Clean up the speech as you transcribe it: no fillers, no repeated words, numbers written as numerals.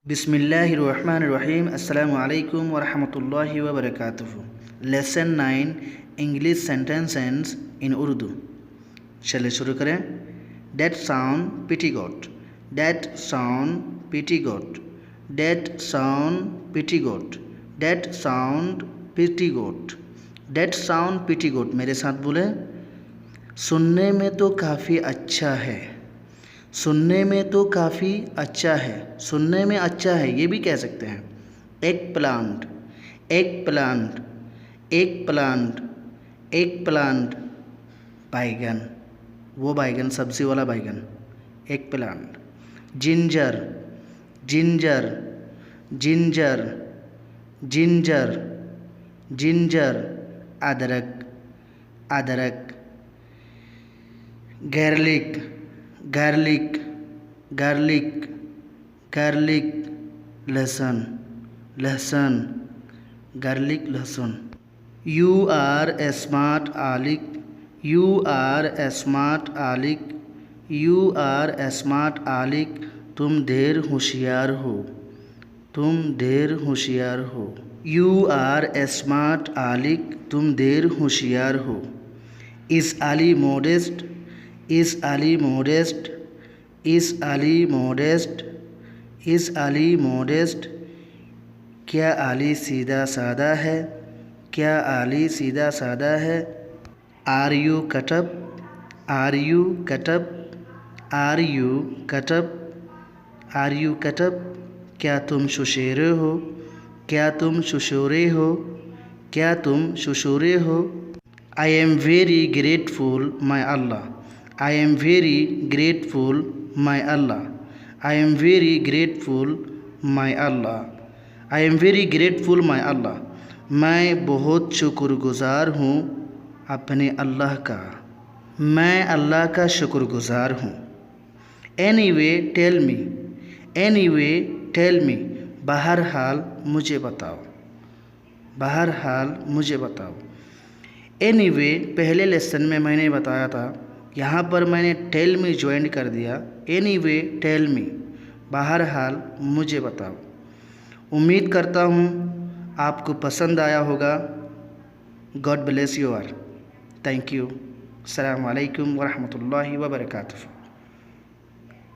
बिस्मिल्लाहिर्रहमानिर्रहीम अस्सलामु अलैकुम वरहमतुल्लाहि वबरकातुहू। Lesson 9 English sentences in Urdu. चलिए शुरू करें। That sound pretty good, that sound pretty good, that sound pretty good, that sound pretty good, that sound pretty good. मेरे साथ बोले, सुनने में तो काफ़ी अच्छा है, सुनने में तो काफ़ी अच्छा है, सुनने में अच्छा है, ये भी कह सकते हैं। एक प्लांट, एक प्लांट, एक प्लांट, एक प्लांट। बैगन, वो बैगन सब्जी वाला बैगन, एक plant. Ginger, ginger, ginger, ginger, ginger. अदरक, अदरक। Garlic, garlic, garlic, garlic. लहसुन, लहसुन, गार्लिक, लहसुन। यू आर ए स्मार्ट आलिक, यू आर ए स्मार्ट आलिक, यू आर ए स्मार्ट आलिक। तुम ढेर होशियार हो, तुम ढेर होशियार हो। यू आर ए स्मार्ट आलिक, तुम ढेर होशियार हो। Is Ali modest, is Ali modest, is Ali modest, is Ali modest. क्या अली सीधा साधा है, क्या अली सीधा साधा है। Are you cut up, are you cut up, are you cut up, are you cut up. क्या तुम शुशेरे हो, क्या तुम शुशोरे हो, क्या तुम शुशोरे हो। I am very grateful my Allah, I am very grateful my Allah, I am very grateful my Allah, I am very grateful my Allah। मैं बहुत शुक्रगुज़ार हूँ अपने अल्लाह का, मैं अल्लाह का शुक्रगुज़ार हूँ। Anyway tell me, anyway tell me। बहरहाल मुझे बताओ, बहरहाल मुझे बताओ। Anyway पहले लेसन में मैंने बताया था, यहाँ पर मैंने टेल मी ज्वाइन कर दिया। एनीवे टेल मी, बहरहाल मुझे बताओ। उम्मीद करता हूँ आपको पसंद आया होगा। God bless you all. Thank you. अस्सलामु अलैकुम वरहमतुल्लाहि वबरकातुहू।